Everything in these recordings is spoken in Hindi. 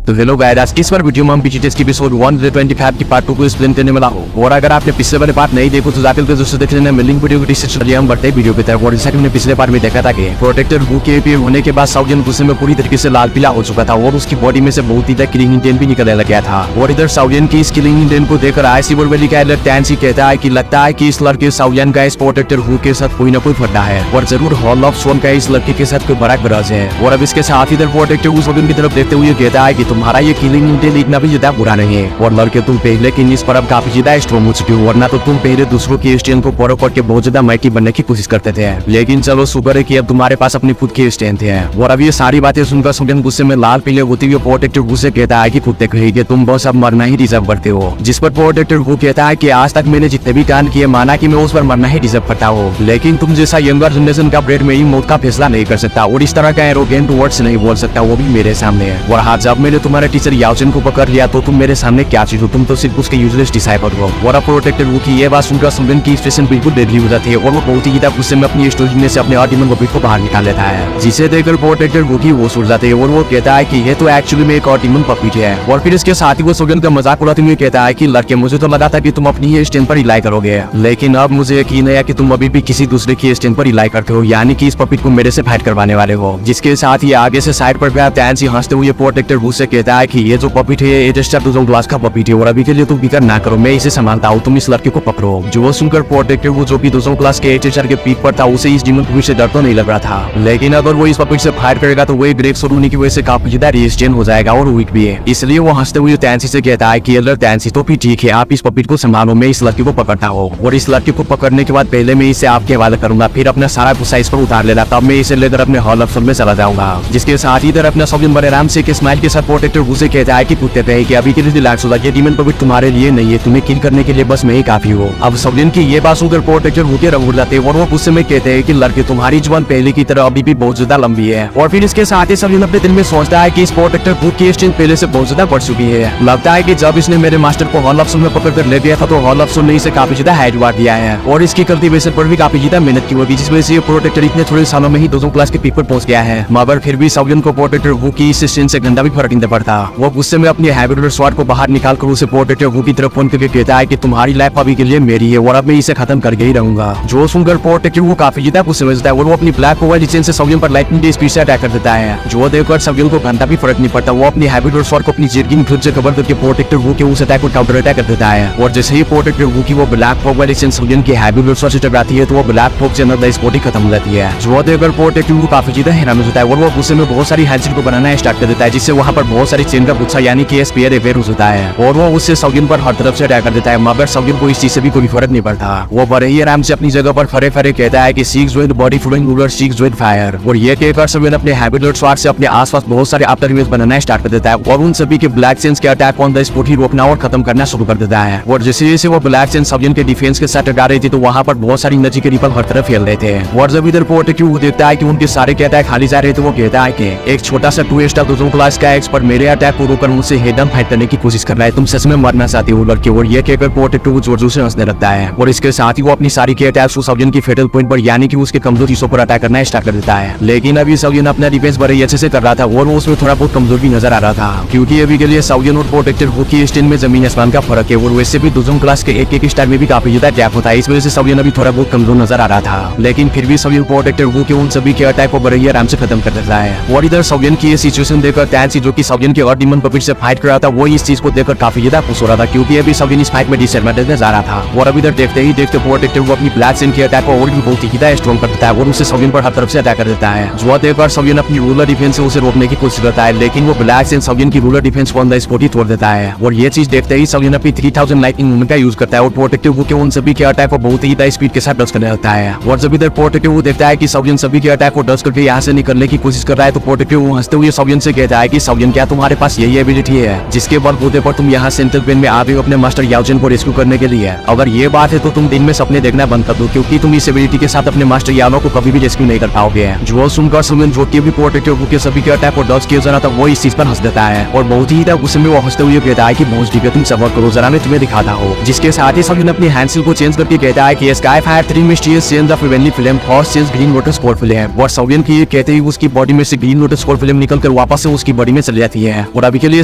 तो हेलो गाइस, इस बार वीडियो में हम पीछे टेस्ट एपिसोड 125 की पार्ट 2 को एक्सप्लेन करने वाला हूं। और अगर आपने पिछले वाले पार्ट नहीं देखो तो जाकर के दोस्तों देख लेना, मैं लिंक वीडियो को डिस्क्रिप्शन में हम बढ़ते वीडियो पे था। और जैसा कि हमने पिछले पार्ट में देखा था कि प्रोटेक्टर हु के अपीयर होने के बाद साउजन गुस्से में पूरी तरीके से लाल पीला हो चुका था और उसकी बॉडी में से बहुत ही किलिंग इंटेंट भी निकलने लग गया था। और इधर साउजन की इस किलिंग इंटेंट को देखकर आईसीवर वैली का एलर्ट टैंसी कहता है कि लगता है कि इस लड़के साउजन का इस प्रोटेक्टर हु के साथ कोई ना कोई फटा है और जरूर हॉल ऑफ सोन का इस लड़के के साथ कोई बड़ा गरज है। और अब इसके साथ इधर प्रोटेक्टर हु साउजन की तरफ देखते हुए कहता है कि तुम्हारा ये किलिंग इंटेंट इतना भी ज्यादा बुरा नहीं है और लड़के तुम पहले की इस पर अब काफी ज्यादा स्ट्रॉन्ग हो चुके हो, वरना तो तुम पहले दूसरों की स्ट्रेंथ को फॉलो करके बहुत ज्यादा माइटी बनने की कोशिश करते थे। लेकिन चलो शुक्र है कि अब तुम्हारे पास अपनी खुद की स्ट्रेंथ है। और अब ये सारी बातें सुनकर साउजन गुस्से में लाल पीले होते हुए प्रोटेक्टर हु से कहता है कि कुत्ते कहीं कि तुम बस अब मरना ही डिजर्व करते हो। जिस पर प्रोटेक्टर हु कहता है कि आज तक मैंने जितने भी कांड किए माना कि मैं उस पर मरना ही डिजर्व करता हूँ, लेकिन तुम जैसा यंगर जनरेशन का ब्रेड मेरी मौत का फैसला नहीं कर सकता और इस तरह का एरोगेंट वर्ड्स नहीं बोल सकता, वो भी मेरे सामने। और हाँ, जब मैंने तुम्हारे टीचर याओचन को पकड़ लिया तो तुम मेरे सामने क्या चीज हो, तुम तो सिर्फ उसके यूजलेस डिसाइपल हो। और प्रोटेक्टर हु की ये बात सुनकर साउजन की एक्सप्रेशन बिल्कुल डेडली हो जाती है और वो बहुत ही ज्यादा गुस्से में अपनी स्टोरेज में से अपने ऑर्डिमन पपीट को बाहर निकाल लेता है, जिसे देखकर प्रोटेक्टर हु की वो सुड़ जाते हैं और वो कहता है कि ये तो एक्चुअली में एक ऑर्डिमन पपीट है। और फिर इसके साथ ही वो साउजन का मजाक उड़ाते हुए कहता है कि लड़के मुझे तो लगा था कि तुम अपनी ये स्टैंड पर रिलाई करोगे, लेकिन अब मुझे यकीन है कि तुम अभी भी किसी दूसरे की स्टैंड पर रिलाई करते हो, यानी कि इस पपीट को मेरे से फाइट करवाने वाले हो। जिसके साथ ही आगे से साइड पर गया टैंसी हंसते हुए प्रोटेक्टर हु से कहता है कि ये जो पपीट है ये टेस्टर दूसरों क्लास का पपीट है और अभी के लिए तुम फिक्र ना करो, मैं इसे संभालता हूँ, तुम इस लड़के को पकड़ो। जो सुनकर प्रोटेक्टर हु जो कि दूसरों क्लास के टीचर के पीठ पर था उसे इस डीमन पपीट से डर तो नहीं लग रहा था, लेकिन अगर वो इस पपीट से फाइट करेगा तो वो एक ग्रेक सोल होने की वजह से काफी ज्यादा रेजिस्टेंट हो जाएगा और वीक भी है। इसलिए वो हंसते हुए टैंसी से कहता है कि अगर टैंसी तो भी ठीक है, आप इस पपीट को संभालो, मैं इस लड़के को पकड़ता हूँ और इस लड़के को पकड़ने के बाद पहले मैं इसे आपके हवाले करूंगा, फिर अपना सारा गुस्सा इस पर उतार लेना, तब मैं इसे लेकर अपने हॉल ऑफ सोन में चला जाऊंगा। जिसके साथ ही इधर अपना साउजन बड़े आराम से एक स्माइल के साथ प्रोटेक्टर हु से कहता है कि कुत्ते पे कि अभी के लिए रिलैक्स हो जाइए, डीमन पपीट तुम्हारे लिए नहीं है, तुम्हें किल करने के लिए बस मैं ही काफी हूँ। अब साउजन की ये बात सुनकर प्रोटेक्टर हु के रंग उड़ जाते हैं और वो गुस्से में कहते हैं कि लड़के तुम्हारी जुबान पहले की तरह अभी भी बहुत ज्यादा लंबी है। और फिर इसके साथ ही साउजन अपने दिल में सोचता है कि इस प्रोटेक्टर हु की स्ट्रेंथ पहले से बहुत ज्यादा बढ़ चुकी है। लगता है कि जब इसने मेरे मास्टर को हॉल ऑफ सोन में पकड़ कर ले गया था तो हॉल ऑफ सोन ने इसे काफी ज्यादा हाइट वार दिया है और इसकी कल्टीवेशन पर भी काफी ज्यादा मेहनत की होगी, जिस वजह से प्रोटेक्टर इतने थोड़े सालों में ही दूसरों क्लास के पीक पर पहुंच गया है। मगर फिर भी साउजन को प्रोटेक्टर हु की इस स्ट्रेंथ से गंदा भी फर्क नहीं पड़ता। वो गुस्से में अपनी हैबिटेड स्वॉर्ड को बाहर निकालकर उसे प्रोटेक्टर हु की तरफ फोन करके कहता है कि तुम्हारी लाइफ अभी के लिए मेरी है और अब मैं इसे खत्म करके ही रहूंगा। जो सुनकर प्रोटेक्टर हु काफी ज्यादा गुस्से में जाता है और वो अपनी ब्लैक ओवर लिसेंस से साउजन पर लाइटनिंग की स्पीड से अटैक कर देता है। जो देखकर साउजन को घंटा भी फर्क नहीं पड़ता, वो अपनी हैबिटेड स्वॉर्ड को अपनी जिरगिंग खुद से कवर करके प्रोटेक्टर हु के उस अटैक को काउंटर अटैक कर देता है। और जैसे ही प्रोटेक्टर हु की वो ब्लैक ओवर लिसेंस साउजन की हैबिटेड स्वॉर्ड से टकराती है तो वो ब्लैक फोक से अंदर इस बॉडी खत्म हो जाती है। जो देखकर प्रोटेक्टर हु काफी ज्यादा हैरान हो जाता है और वो गुस्से में बहुत सारी हैंडसेट को बनाना स्टार्ट कर देता है, जिससे वहां पर बहुत सारी चेन का गुच्छा यानी कि स्पेयर अवेयर हो जाता है और वो उससे साउजन पर हर तरफ से अटैक कर देता है। मगर साउजन को इस चीज से भी कोई फर्क नहीं पड़ता, वो बड़े ही आराम से अपनी जगह पर फरे फरे कहता है कि seeks with body flowing ruler seeks with fire. और ये कहकर साउजन अपने हैबिटेड स्वॉर्ड से अपने आसपास बहुत सारे आफ्टर इमेज बनाना स्टार्ट कर देता है और उन सभी के ब्लैक चेन्स के अटैक ऑन द स्पॉट ही रोकना और खत्म करना शुरू कर देता है। और जैसे जैसे वो ब्लैक चेन साउजन के डिफेंस के साथ टकरा रही थी तो वहां पर बहुत सारी एनर्जी के रिपल हर तरफ फैल रहे थे। और जब इधर प्रोटेक्टर हु देखता है कि उनके सारे के अटैक खाली जा रहे थे, वो कहता है कि एक छोटा सा 2 स्टार दूसरों क्लास का एक्सपर्ट मेरे अटैक को रोककर उनसे हेड ऑन फाइट करने की कोशिश कर रहा है, तुम सच में मरना चाहती हो लड़के। और ये कहकर प्रोटेक्टर हु जोर जोर से हंसने लगता है और इसके साथ ही वो अपनी सारी के अटैक्स को साउजन की फेटल पॉइंट पर यानी कि उसके कमजोर हिस्सों पर अटैक करना स्टार्ट कर देता है। लेकिन अभी साउजन अपना डिफेंस बड़े अच्छे से कर रहा था और वो उसमें थोड़ा बहुत कमजोर भी नजर आ रहा था, क्योंकि अभी के लिए साउजन और प्रोटेक्टर हु की स्ट्रेंथ में जमीन आसमान का फर्क है और वैसे भी दूसरों क्लास के एक स्टार में भी काफी ज्यादा गैप होता है, इस वजह से साउजन अभी थोड़ा बहुत कमजोर नजर आ रहा था। लेकिन फिर भी साउजन प्रोटेक्टर हु के उन सभी के अटैक को बड़े ही आराम से खत्म कर देता है। और इधर साउजन की ये सिचुएशन देखकर टैंसी जो कि साउजन के और डीमन पपीट से फाइट कर रहा था, वो इस चीज को देखकर काफी ज्यादा खुश हो रहा था, क्योंकि अभी साउजन इस फाइट में डिसएडवांटेज में जा रहा था। और अभी इधर देखते ही देखते प्रोटेक्टर हु अपनी ब्लैक चेन के अटैक को और भी बहुत ही ज्यादा स्ट्रॉन्ग कर देता है और उसे साउजन पर हर तरफ से अटैक कर देता है। जो देखकर साउजन अपनी रूलर डिफेंस से उसे रोकने की कोशिश करता है, लेकिन वो ब्लैक चेन साउजन की रूलर डिफेंस को ऑन द स्पॉट ही तोड़ देता है। और ये चीज देखते ही साउजन अपनी 3000 लाइटनिंग मूवमेंट का यूज करता है और प्रोटेक्टर हु के उन सभी के अटैक को बहुत ही ज्यादा स्पीड के साथ डच करने लगता है। और जब इधर प्रोटेक्टर हु देखता है कि साउजन सभी के अटैक को डच करके यहाँ से निकलने की कोशिश कर रहा है तो प्रोटेक्टर हु हंसते हुए साउजन से कहता है कि साउजन क्या तुम्हारे पास यही एबिलिटी है जिसके बलबूते पर तुम यहाँ सेंट्रल पेन में आ गए हो अपने मास्टर याओचन को रेस्क्यू करने के लिए? अगर ये बात है तो तुम दिन में सपने देखना बंद कर दो, क्योंकि तुम इस एबिलिटी के साथ अपने मास्टर याओ को कभी भी रेस्क्यू नहीं कर पाओगे। जो सुनकर साउजन जो कि भी प्रोटेक्टर हु के सभी के अटैक को डच किया जाना था, वो इस चीज पर हंस देता है और बहुत ही गुस्से में वो हंसते हुए कहता है कि बहुत ठीक है, तुम सबर करो, जरा मैं तुम्हें दिखाता हूँ। जिसके साथ ही साउजन अपनी हैंडसेल को चेंज करके कहता है कि sky fire 3 mysterious change of heavenly flame horse change green lotus core flame. और साउजन की कहते ही उसकी बॉडी में से ग्रीन लोटस कोर फ्लेम निकलकर वापस से उसकी बॉडी में चली जाती जाती है। और अभी के लिए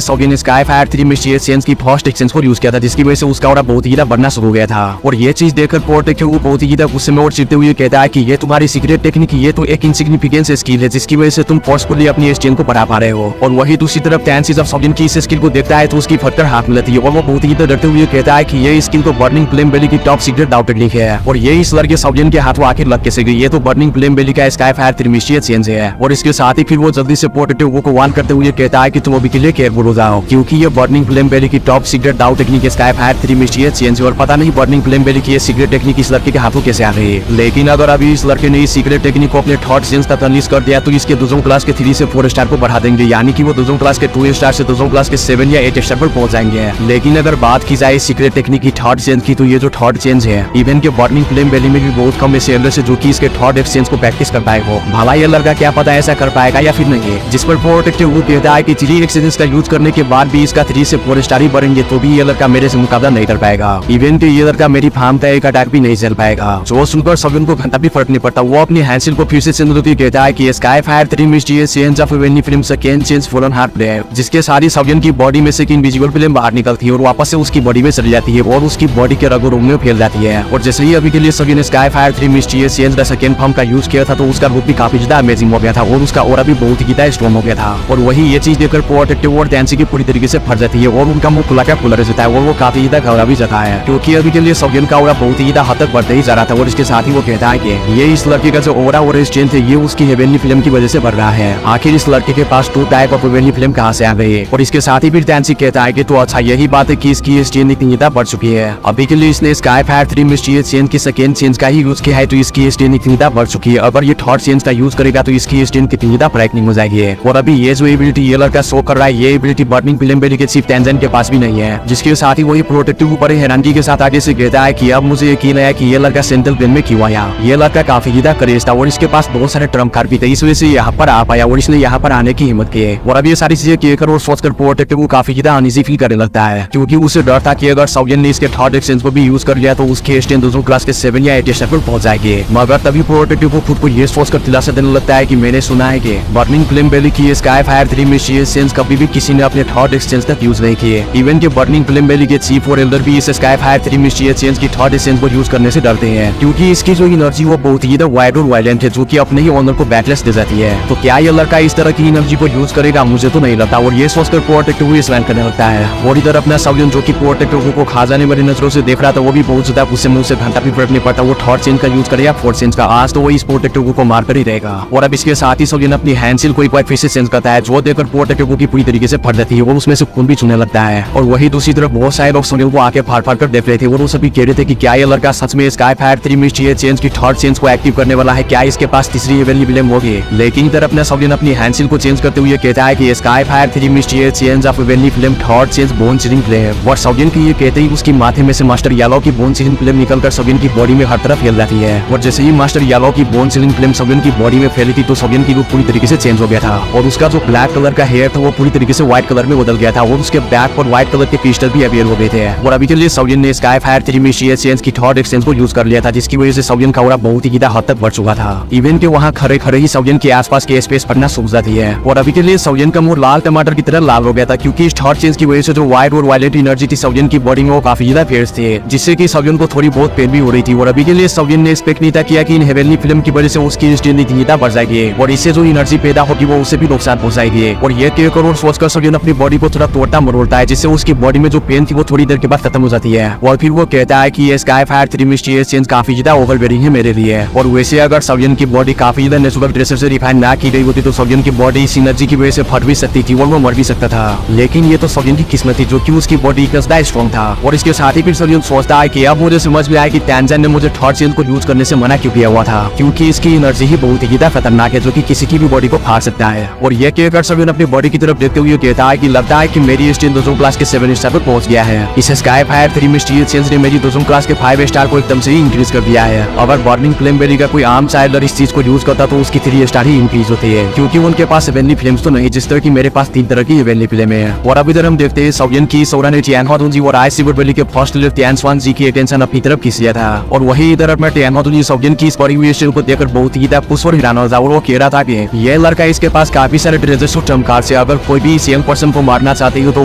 सौगिन ने स्काई फायर 3 मिस्टीरियस चेंज की फर्स्ट एक्सचेंज को यूज किया था, जिसकी वजह से उसका और बहुत ही बढ़ना शुरू हो गया था। और ये चीज देखकर प्रोटेक्टर वो बहुत ही गुस्से में और चिढ़ते हुए कहता है कि ये तुम्हारी सीक्रेट टेक्निक, ये तो एक इनसिग्निफिकेंट स्किल है जिसकी वजह से तुम फोर्सफुली अपनी स्ट्रेंथ को बढ़ा पा रहे हो। और वही दूसरी तरफ टैंसी जब सौगिन की इस स्किल को देखता है तो उसकी फटकर हाथ मिलती है और वो बहुत ही डरते हुए कहता है कि ये स्किल तो बर्निंग फ्लेम बेली की टॉप सीक्रेट डाउट टेक्निक है। और ये इस लड़के सौगिन के हाथ आखिर लग कैसे गई, ये तो बर्निंग फ्लेम बेली का स्काई फायर 3 मिस्टीरियस चेंज है। और इसके साथ ही फिर वो जल्दी से प्रोटेक्टिव को वार्न करते हुए कहता है कि तुम अभी के लिए केयरफुल हो जाओ, क्योंकि ये बर्निंग फ्लेम बेली की top secret doubt technique sky fire 3 mysterious change है। और पता नहीं बर्निंग फ्लेम बेली की ये सीक्रेट टेक्निक इस लड़के के हाथों कैसे आ रही है। लेकिन अगर अभी इस लड़के ने इस सीक्रेट टेक्निक को अपने थॉट सेंस तक अनलीश कर दिया तो इसके दूसरों क्लास के 3 से 4 स्टार को बढ़ा देंगे, यानी कि वो दूसरों क्लास के 2 स्टार से दूसरों क्लास के 7 या 8 स्टार पर पहुंच जाएंगे। लेकिन अगर बात की जाए सीक्रेट टेक्निक की थॉट चेंज की, तो ये जो थॉट चेंज है इवन के बर्निंग फ्लेम बेली में भी बहुत कम ऐसे एल्डर से जो कि इसके थॉट एक्सचेंज को प्रैक्टिस कर पाए हो। भला ये लड़का क्या पता ऐसा कर पाएगा या फिर नहीं, जिस पर प्रोटेक्टिव वो कहता है कि 3 एक्सचेंज का यूज करने के बाद भी इसका 3 से 4 स्टार ही बढ़ेंगे तो भी ये लड़का मेरे से मुकाबला नहीं कर पाएगा। इवन के ये लड़का मेरी फार्म तक एक अटैक भी नहीं चल पाएगा। जो सुनकर सौगिन को घंटा भी फर्क नहीं पड़ता। वो अपनी हैंसिल को फिर से चेंज कहता है कि sky fire 3 mysterious change of वेनी film second change fallen heart play, जिसके सारी सौगिन की बॉडी में से एक इनविजिबल फिल्म बाहर निकलती है और वापस से उसकी बॉडी में चली जाती है और उसकी बॉडी के रगों में फैल जाती है। और जैसे ही अभी के लिए सौगिन ने स्काई फायर 3 मिस्टीरियस चेंज का सेकेंड फॉर्म का यूज किया था तो उसका रूप भी काफी ज्यादा अमेजिंग हो गया था और उसका ऑरा भी बहुत ही ज्यादा स्ट्रॉन्ग हो गया था। और वही ये चीज देखकर प्रोटेक्टिव और टैंसी की पूरी तरीके से फट जाती है और उनका मुंह खुला क्या खुला रहता है और वो काफी ज्यादा घबरा भी जाता है, क्योंकि अभी के लिए सौगिन का ऑरा बहुत ही ज्यादा हद तक बढ़ते ही जा रहा था। और इसके साथ ही वो कहता है कि ये इस लड़के का जो ऑरा और स्ट्रेंथ है ये उसकी हेवनली फिल्म की वजह से बढ़ रहा है। आखिर इस लड़के के पास 2 टाइप ऑफ हेवनली फिल्म कहां से आ गई है। और इसके साथ ही फिर टैंसी कहता है कि तो अच्छा यही बात है कि इसकी स्ट्रेंथ इतनी ज्यादा बढ़ चुकी है। अभी के लिए इसने स्काई फायर 3 मिस्टीरियस चेंज की सेकेंड चेंज का ही यूज किया है तो इसकी स्ट्रेंथ इतनी ज्यादा बढ़ चुकी है। अगर ये थर्ड चेंज का यूज करेगा तो इसकी स्ट्रेंथ कितनी ज्यादा ब्रेकनिंग हो जाएगी। और अभी ये जो एबिलिटी ये लड़का शो कर रहा है ये एबिलिटी बर्निंग फ्लेम बेली के चीफ टेंजन के पास भी नहीं है, जिसके साथ ही वही प्रोटेक्टिव बड़े हैरानगी के साथ आगे से कहता है कि अब मुझे यकीन है कि ये लड़का सेंट्रल प्लेन में क्यों आया। ये लड़का काफी ज्यादा करेज था और इसके पास बहुत सारे ट्रम्प कार्ड भी थे, इस वजह से यहाँ पर आ पाया और इसने यहाँ पर आने की हिम्मत की है। और अब ये सारी चीजें कहकर और सोचकर प्रोटेक्टिव को काफी ज्यादा अनईजी फील करने लगता है, क्योंकि उसे डर था कि अगर सौगिन ने इसके थर्ड एक्सचेंज को भी यूज कर लिया तो उसके स्ट्रेंथ दूसरों क्लास के 7 या 8 स्टार पर पहुंच जाएगी। मगर तभी प्रोटेक्टिव को खुद को ये सोचकर दिलासा देने लगता है कि मैंने सुना है कि बर्निंग फ्लेम बेली की स्काई फायर 3 मिस्टीरियस चेंज कभी भी किसी ने अपने थर्ड एक्सचेंज तक यूज नहीं किए। इवन के बर्निंग फ्लेम बेली के चीफ और एल्डर भी इस स्काई फायर 3 मिस्टीरियस चेंज की थर्ड एक्सचेंज को यूज करने से डरते हैं, क्योंकि इसकी जो एनर्जी वो बहुत ही वाइड और वायलेंट है जो कि अपने ही ऑनर को बैकलेस दे जाती है। तो क्या ये लड़का इस तरह की एनर्जी को यूज करेगा, मुझे तो नहीं लगता। और ये सोचकर प्रोटेक्टिव हुए स्लैंड करने लगता है। और इधर अपना सौगिन जो कि प्रोटेक्टिव को खा जाने वाली नजरों से देख रहा था वो भी बहुत ज्यादा उससे मुंह से घंटा भी फर्क नहीं पड़ता वो थर्ड चेंज का यूज करे या फोर्थ चेंज का, आज तो वो इस प्रोटेक्टिव को मार कर ही रहेगा। और अब इसके साथ ही सौगिन अपनी हैंसिल को एक बार फिर से चेंज करता है जो देखकर प्रोटेक्टिव की पूरी तरीके से फट जाती है, वो उसमें से खून भी चुनने लगता है। और वही दूसरी तरफ बहुत सारे लोग सौगिन को आके फाड़ फाड़ कर देख रहे थे और वो सभी कह रहे थे कि क्या ये लड़का सच में स्काई फायर 3 मिस्टीरियस चेंज की थर्ड चेंज को एक्टिव करने वाला है, क्या इसके पास तीसरी हेवनली फ्लेम होगी। लेकिन इधर अपना सौगिन अपनी हैंसिल को चेंज करते हुए कहता है कि sky fire 3 mysterious change of heavenly flame third change bone chilling flame. और सौगिन की ये कहते ही उसकी माथे में से मास्टर येलो की बोन चिरिंग फ्लेम निकलकर सौगिन की बॉडी में हर तरफ फैल जाती है। और जैसे ही मास्टर येलो की बोन चिरिंग फ्लेम सौगिन की बॉडी में फैली थी तो सौगिन की लुक पूरी तरीके से चेंज हो गया था और उसका जो ब्लैक कलर का हेयर था वो पूरी तरीके से व्हाइट कलर में बदल गया था और उसके बैक और व्हाइट कलर के क्रिस्टल भी अपियर हो गए थे। और अभी के लिए सौगिन ने स्काई फायर 3 मिस्टीरियस चेंज की थर्ड एक्सचेंज को यूज कर लिया था, जिसकी वजह से सौगिन का ऑरा बहुत ही ज्यादा हद तक बढ़ चुका था। इवन के वहाँ खड़े खड़े ही सौगिन के आसपास के स्पेस पड़ना सूख जाती है। और अभी के लिए सौगिन का मुंह लाल टमाटर की तरह लाल हो गया था, क्योंकि इस थर्ड चेंज की वजह से जो व्हाइट और वायलेट एनर्जी थी सौगिन की बॉडी में वो काफी ज्यादा फेयर्स थे, जिससे कि सौगिन को थोड़ी बहुत पेन भी हो रही थी। और अभी के लिए सौगिन ने एक्सपेक्ट नहीं था किया कि इन हेवनली फिल्म की वजह से उसकी स्ट्रेंथ इतनी ज्यादा बढ़ जाएगी और इससे जो एनर्जी पैदा होगी वो उससे भी नुकसान हो जाएगी। और ये कहकर और सोचकर सौगिन अपनी बॉडी को थोड़ा तोड़ता मरोड़ता है, जिससे उसकी बॉडी में जो पेन थी वो थोड़ी देर के बाद खत्म हो जाती है। और फिर वो कहता है कि ये स्काई फायर 3 मिस्टीरियस चेंज काफी ज्यादा ओवरवेयरिंग है मेरे लिए। और वैसे अगर सौगिन की बॉडी काफी ज्यादा नेचुरल ड्रेसेस से रिफाइन ना की गई होती तो सौगिन की बॉडी इस एनर्जी की वजह से फट भी सकती थी और वो मर भी सकता था। लेकिन ये तो सौगिन की किस्मत थी जो कि उसकी बॉडी इतना स्ट्रॉन्ग था। और इसके साथ ही फिर सौगिन सोचता है कि अब मुझे समझ में आया कि टैंजन ने मुझे थर्ड चेंज को यूज करने से मना क्यों किया हुआ था, क्योंकि इसकी एनर्जी ही बहुत ही ज्यादा खतरनाक है जो कि किसी की भी बॉडी को फाड़ सकता है। और ये कहकर सौगिन अपनी बॉडी की तरफ देखते हुए कहता है कि लगता है कि मेरी स्ट्रेंथ दूसरों क्लास के 7 स्टार पर पहुंच गया है। इस स्काई फायर 3 मिस्टीरियस चेंज ने मेरी दूसरों क्लास के 5 स्टार को एकदम से ही इंक्रीज कर दिया है। अगर बर्निंग फ्लेम बेली का कोई आम चाइल्डर इस चीज को यूज करता तो उसकी 3 स्टार ही इंक्रीज होती है, क्योंकि उनके पास हेवनली फ्लेम्स तो नहीं जिस तरह की मेरे पास 3 तरह की हेवनली फ्लेम है। और अब इधर हम देखते हैं सौगिन की सौरा ने टियान जी और आई सिवर बेली के फर्स्ट लीडर टियान स्वान जी की अटेंशन अपनी तरफ खींच लिया था। और वही इधर अपना टियान जी सौगिन की इस बड़ी हुई स्टाइल को देखकर बहुत ही खुश और हैरान हो था और वो कह रहा था कि ये लड़का इसके पास काफी सारे ट्रेजर्स और ट्रम्प कार्ड्स है, अगर कोई भी इस यंग पर्सन को मारना चाहते हो तो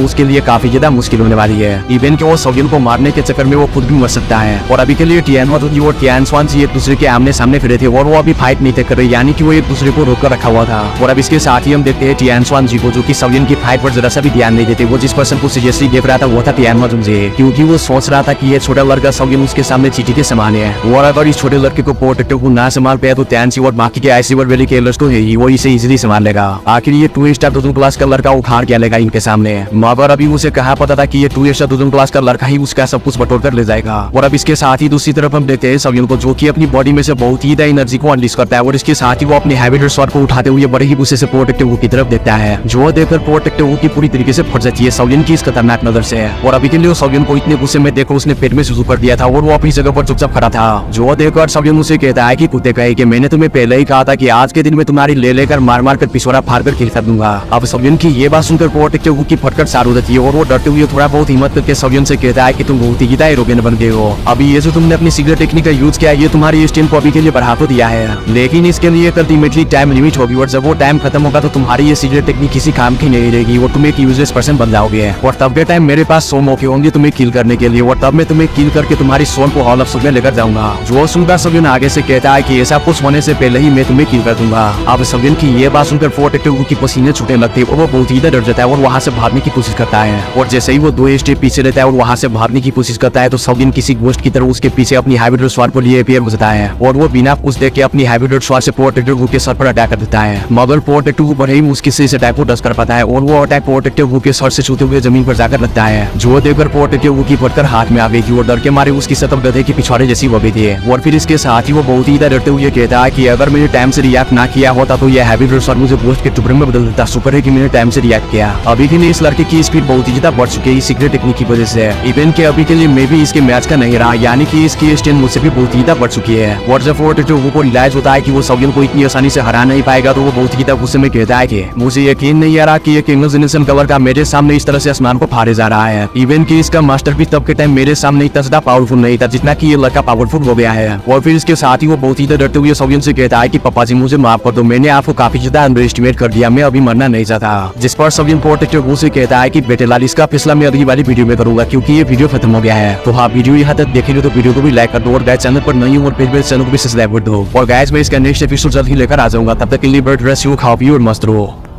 उसके लिए काफी ज्यादा मुश्किल होने वाली है। इवन कि वो सोगिन को मारने के चक्कर में वो खुद भी मर सकता है। और अभी के लिए टियान और टियान स्वान जी एक दूसरे के आमने सामने फिरे थे और वो अभी फाइट नहीं थे कर रहे, यानी कि वो एक दूसरे को रोक कर रखा हुआ था। और अब इसके साथ ही हम देखते हैं टियान स्वान जी को, जो कि सोगिन की फाइट पर जरा सा भी ध्यान नहीं देते। वो जिस पर्सन को सीरियसली देख रहा था वो था टियान माजुम जी, क्योंकि वो सोच रहा था कि ये छोटा लड़का सोगिन उसके सामने चीटी के समान है और अगर इस छोटे लड़के को प्रोटेक्टर को ना संभाल पाया तो टियान सी और बाकी के आईसीवर वैली के एलर्स तो है ही, वो इसे इजीली संभाल लेगा। आखिर ये 2 स्टार 2 क्लास का लड़का उखाड़ क्या लेगा इनके सामने, मगर अभी उसे कहा पता था कि ये 2 स्टार 2 क्लास का लड़का ही उसका सब कुछ बटोर कर ले जाएगा। और अब इसके साथ ही दूसरी तरफ हम देखते हैं सोगिन को, जो कि अपनी बॉडी में से बहुत ही एनर्जी को अनलीश करता है और इसके साथ ही वो अपने हैबिट स्वॉर्ड को उठाते हुए बड़े ही गुस्से से प्रोटेक्टिव वू की तरफ देखता है, जो देखकर प्रोटेक्टिव वू की पूरी तरीके से फट जाती है सोगिन की इस खतरनाक नजर से। और अभी के लिए सोगिन को इतने गुस्से में देखकर उसने पेट में सुसु कर दिया था और वो अपनी जगह पर चुपचाप खड़ा था। जो देखकर सोगिन उसे कहता है कि कुत्ते कहे कि मैंने तुम्हें पहले ही कहा था कि आज के दिन में तुम्हारी ले लेकर मार मार कर पिछोड़ा फाड़ कर खिल कर दूंगा। अब सोगिन की ये बात सुनकर प्रोटेक्टिव वू की फटकर चार हो जाती है और वो डरते हुए थोड़ा बहुत हिम्मत करके सोगिन से कहता है कि तुम बहुत ही एरोगेंट बन गए हो। अभी ये जो तुमने अपनी सीक्रेट टेक्निक का यूज किया ये तुम्हारी स्टेन को अभी के लिए बढ़ा तो दिया है, लेकिन इसके लिए अल्टीमेटली टाइम लिमिट होगी और जब वो टाइम खत्म होगा तो तुम्हारी ये सीक्रेट टेक्निक किसी काम की नहीं रहेगी और तुम एक यूजलेस पर्सन बन जाओगे। और तब के टाइम मेरे पास 100 मौके होंगे तुम्हें किल करने के लिए और तब मैं तुम्हें किल करके तुम्हारी सोल को हॉल ऑफ सुख में लेकर जाऊंगा। जो सुनकर सोगिन आगे से कहता है कि ऐसा कुछ होने से पहले ही मैं तुम्हें किल कर दूंगा। अब सोगिन की ये बात सुनकर प्रोटेक्टिव की पसीने छूटने लगते और वो बहुत ही डर जाता है और वहाँ से भागने की कोशिश करता है। और जैसे ही वो 2 स्टेप पीछे रहता है और वहाँ से भागने की कोशिश करता है तो सोगिन किसी गोश्त की तरह उसके पीछे अपनी हाइब्रिड स्वार को लिए अपीयर होता है और वो बिना कुछ देख के अपनी हाइब्रिड स्वार से प्रोटेक्टिव के सर पर अटैक कर देता है। मगर प्रोटेक्टिव बड़े ही मुश्किल से इस अटैक को डस कर पाता है और वो अटैक प्रोटेक्टिव के सर से छूते हुए जमीन पर जाकर लगता है। जो देखकर प्रोटेक्टिव की पड़कर हाथ में आ गई थी और डर के मारे उसकी सतब गधे की पिछवाड़े जैसी हो गई थी। और फिर इसके साथ ही वो बहुत ही डरते हुए कहता है कि अगर मैंने टाइम से रिएक्ट ना किया होता तो यह हाइब्रिड स्वार मुझे गोश्त के टुकड़े में बदल देता। शुक्र है कि मैंने टाइम से रिएक्ट किया। अभी के लिए इस लड़के की स्पीड बहुत ही ज्यादा बढ़ चुकी है सीक्रेट टेक्निक की वजह से। इवन के अभी के लिए मैं भी इसके मैच का नहीं रहा, यानी कि इसकी स्टेन मुझसे भी बहुत ही ज्यादा बढ़ चुकी है। और जब प्रोटेक्टिव को रियलाइज होता है कि वो सोगिन को इतनी आसानी से हरा नहीं पाएगा तो वो बहुत ही गुस्से में कहता है कि मुझे यकीन नहीं आ रहा कि ये किंग जेनेरेशन कवर का मेरे सामने इस तरह से आसमान को फाड़े जा रहा है। इवन कि इसका मास्टर भी तब के टाइम मेरे सामने इतना ज्यादा पावरफुल नहीं था जितना कि ये लड़का पावरफुल हो गया है। और फिर इसके साथ ही वो बहुत ही डरते हुए सोगिन से कहता है कि पापा जी मुझे माफ कर दो, मैंने आपको काफी ज्यादा अंडर एस्टिमेट कर दिया, मैं अभी मरना नहीं चाहता। जिस पर सोगिन प्रोटेक्टिव से कहता है कि बेटे लाल इसका फैसला मैं अगली वाली वीडियो में करूंगा क्योंकि ये वीडियो खत्म हो गया है। तो हाँ, वीडियो यहाँ तक देखेंगे तो वीडियो को भी लाइक कर दो और गाइस चैनल पर नई और पेज चैनल को भी सब्सक्राइब कर दो। और गाइस मैं इसका नेक्स्ट एपिसोड जल्द ही लेकर आ जाऊंगा, तब तक के लिए बर्ड रेस्ट यू, खाओ पियो और मस्त रहो।